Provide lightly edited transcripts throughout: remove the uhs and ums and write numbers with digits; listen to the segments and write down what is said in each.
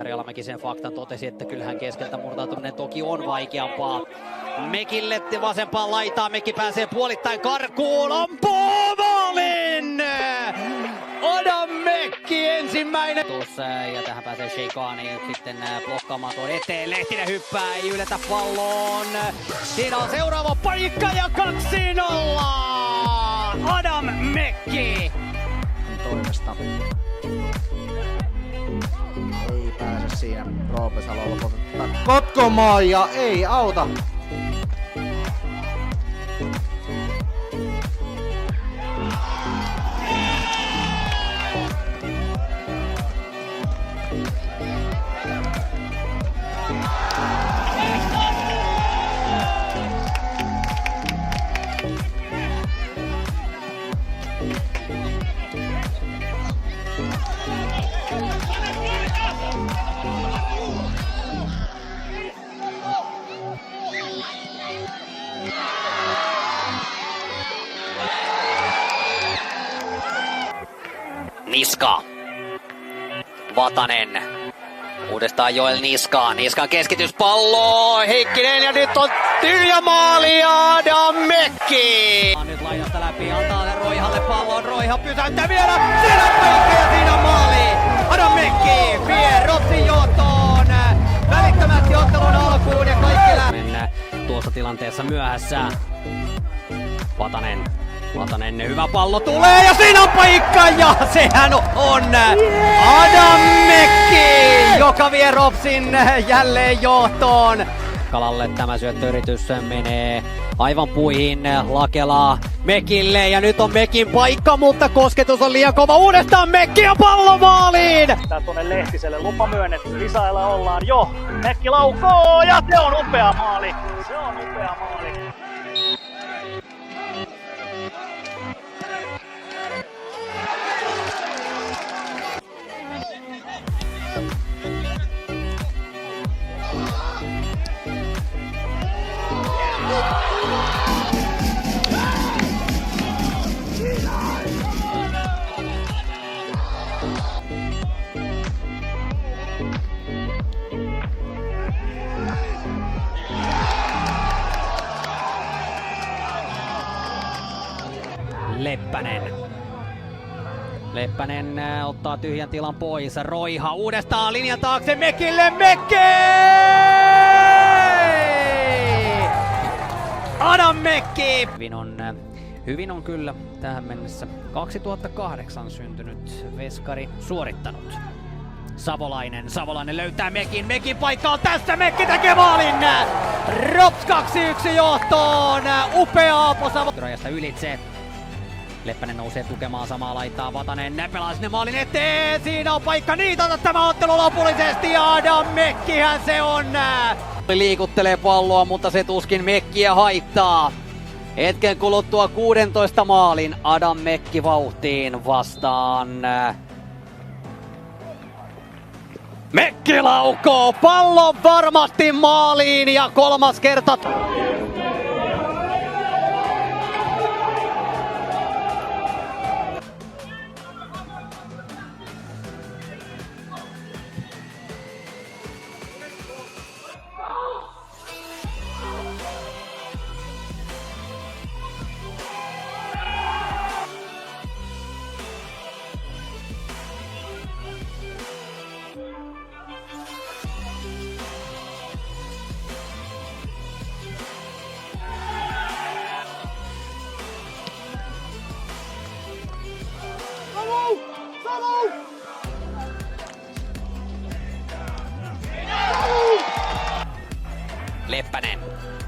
Jalamäki sen faktan totesi, että kyllähän keskeltä murtautuminen toki on vaikeampaa. Mekille vasempaan laitaan, Mekki pääsee puolittain karkuun, ampuu maalin! Adam Mekki ensimmäinen! Ja tähän pääsee Sheikani sitten blokkaamaan tuon eteen, Lehtinen hyppää, ei yllätä palloon. Siinä on seuraava paikka ja 2-0! Adam Mekki! Toimesta. Ei pääse siinä. Roope Salo lopettaa kotkomaan ja ei auta. Niska. Vatanen. Uudestaan Joel Niskaan. Niskan keskityspallo. Heikkinen ja nyt on tyhjä maali Adam Mekki. Nyt laidasta läpi. Antaa Roihalle pallon. Roiha pysäyttää vielä. Siinä on Mekki ja siinä on maali. Adam Mekki vie Ropsin johtoon. Välittömästi ottelun alkuun ja kaikki lämmin. Tuossa tilanteessa myöhässä. Vatanen, hyvä pallo tulee ja siinä on paikka ja sehän on Adam Mekki, joka vie Ropsin jälleen johtoon. Kalalle tämä syöttöyritys menee aivan puihin, Lakela Mekille ja nyt on Mekin paikka, mutta kosketus on liian kova. Uudestaan Mekki ja pallo maaliin! Tää tuonne Lehtiselle lupa myönnetty, lisäillä ollaan jo. Mekki laukoo ja se on upea maali. Se on upea maali. Leppänen ottaa tyhjän tilan pois. Roiha uudestaan linjan taakse Mekille. Mekki! Adam Mekki! Hyvin on kyllä tähän mennessä 2008 syntynyt veskari suorittanut. Savolainen löytää Mekin paikka on tässä, Mekki tekee maalin! Rops 2-1 johtoon, upea Aapo Rajasta ylitse. Leppänen nousee tukemaan samaa laitaa, Vatanen pelaa sinne maalin eteen, siinä on paikka niitata tämä ottelu lopullisesti ja Adam Mekkihän se on! Liikuttelee palloa, mutta se tuskin Mekkiä haittaa. Hetken kuluttua 16 maalin Adam Mekki vauhtiin vastaan. Mekki laukoo, pallo varmasti maaliin ja kolmas kerta.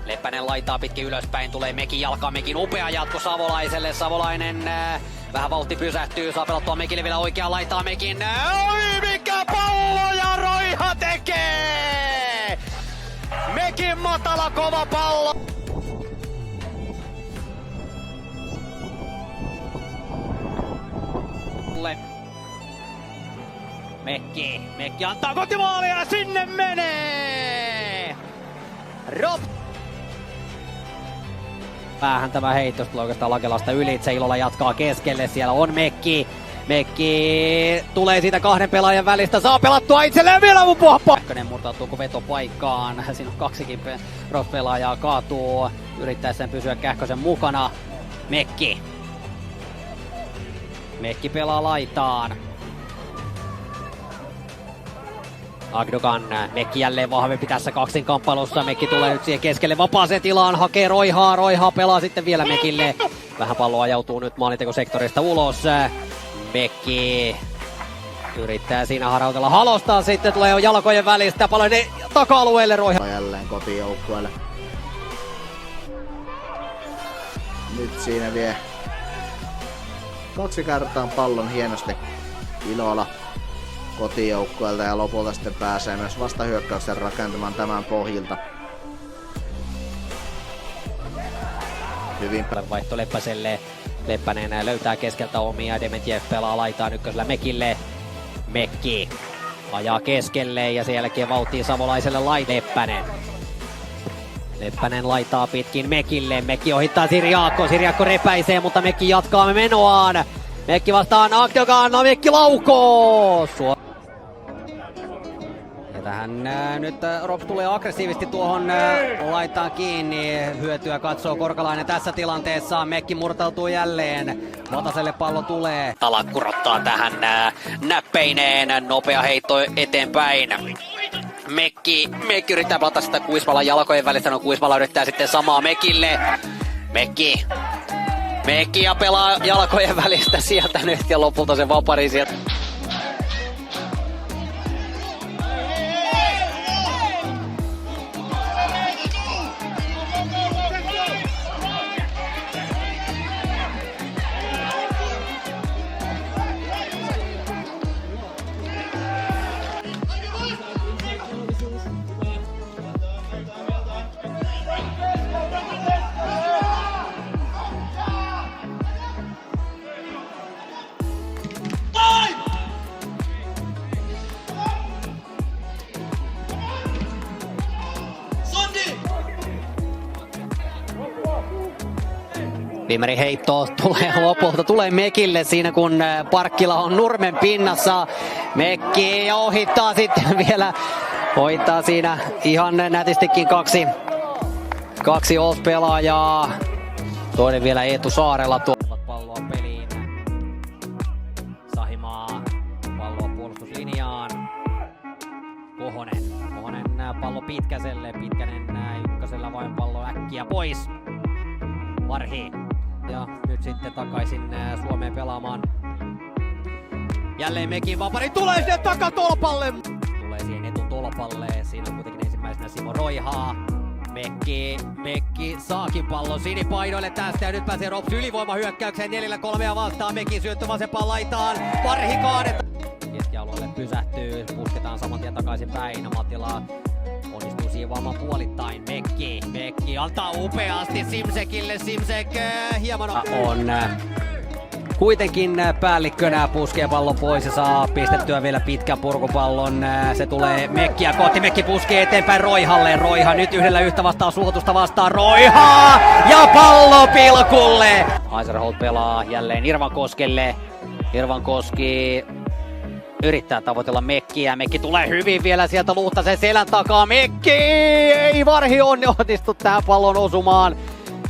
Leppänen laitaa pitkin ylöspäin, tulee Mekin jalkaan, Mekin upea jatko Savolaiselle. Savolainen vähän vauhti pysähtyy, saa pelottua Mekille vielä oikeaan laitaa Mekin. Oi mikä pallo ja Roiha tekee! Mekin matala kova pallo. Mekki antaa kotimaalia ja sinne menee! Päähän tämä heitto oikeastaan Lakelasta ylitse, Ilola jatkaa keskelle, siellä on Mekki. Mekki tulee siitä kahden pelaajan välistä, saa pelattua itselleen vielä Puhappa. Kähkönen murtautuu vetopaikkaan, siinä on kaksikin pelaajaa kaatuu yrittäessään pysyä Kähkösen mukana. Mekki pelaa laitaan. Agdogan, Mekki jälleen vahvempi tässä kaksinkamppailussa. Mekki tulee nyt siihen keskelle vapaaseen tilaan, hakee Roihaa pelaa sitten vielä Mekille. Vähän pallo ajautuu nyt maalintekosektorista ulos. Mekki yrittää siinä harautella halostaa, sitten tulee jalkojen välistä pallo taka-alueelle Roiha. Jälleen kotijoukkueelle. Nyt siinä vie 2 kertaa pallon hienosti Ilola kotijoukkueelta ja lopulta sitten pääsee myös vastahyökkäyksen rakentamaan tämän pohjilta. Hyvin vaihto Leppäselle. Leppänen löytää keskeltä omia, Dementjev pelaa laitaan ykkösellä Mekille. Mekki ajaa keskelle ja sen jälkeen vauhtiin savolaiselle Leppänen laitaa pitkin Mekille. Mekki ohittaa Siriakko repäisee, mutta Mekki jatkaa menoaan. Mekki vastaan Agdogan, Mekki laukoo! Ja tähän nyt Rops tulee aggressiivisesti tuohon laitaan kiinni. Hyötyä katsoo Korkalainen tässä tilanteessa. Mekki murtautuu jälleen. Vataselle pallo tulee. Tala kurottaa tähän näppeineen. Nopea heitto eteenpäin. Mekki yrittää pelata sitä Kuismalan jalkojen välistä. No Kuismala yrittää sitten samaa Mekille. Mekki ja pelaa jalkojen välistä sieltä nyt ja lopulta se vapari sieltä. Viimerin heitto tulee Mekille siinä kun Parkkila on nurmen pinnassa. Mekki ohittaa sitten vielä, hoitaa siinä ihan nätistikin kaksi Ols-pelaajaa. Toinen vielä Eetu Saarella tuovat palloa peliin. Sahimaa palloa puolustuslinjaan. Kohonen pallo Pitkäselle, Pitkänen ykkösellä vain pallo äkkiä pois. Varhi. Ja nyt sitten takaisin Suomeen pelaamaan. Jälleen Mekin vapari tulee sinne takatolpalle. Tulee siihen etutolpalle. Siinä on kuitenkin ensimmäisenä Simo Roihaa. Mekki saakin pallon sinipaidoille tästä ja nyt pääsee Rops ylivoimahyökkäykseen 4-3 vastaan. Mekki syöttö vasempaan laitaan. Varhi kaadetaan. Keskialueelle pysähtyy. Pusketaan saman tien takaisin päin. Mattila onnistuu siivoamaan puolittain. Mekki antaa upeasti Simsekille. Simsek hieman on kuitenkin päällikkönä, puskee pallon pois ja saa pistettyä vielä pitkän purkupallon. Se tulee Mekkiä kohti. Mekki puskee eteenpäin Roihalle. Roiha nyt yhtä vastaan suotusta vastaan. Roiha ja pallo pilkulle. Aiserholt pelaa jälleen Irvankoskelle. Irvankoski yrittää tavoitella Mekkiä. Mekki tulee hyvin vielä sieltä Luhtasen selän takaa. Mekki ei Varhi onnistu tähän pallon osumaan.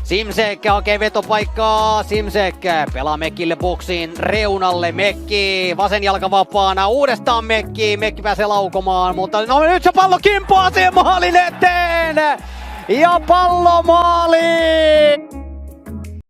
Simsek hakee vetopaikkaa. Simsek pelaa Mekkille boksiin reunalle. Mekki vasen jalka vapaana. Uudestaan Mekki pääsee laukomaan. Mutta no nyt se pallo kimpoaa siihen maalin eteen. Ja pallo maaliin.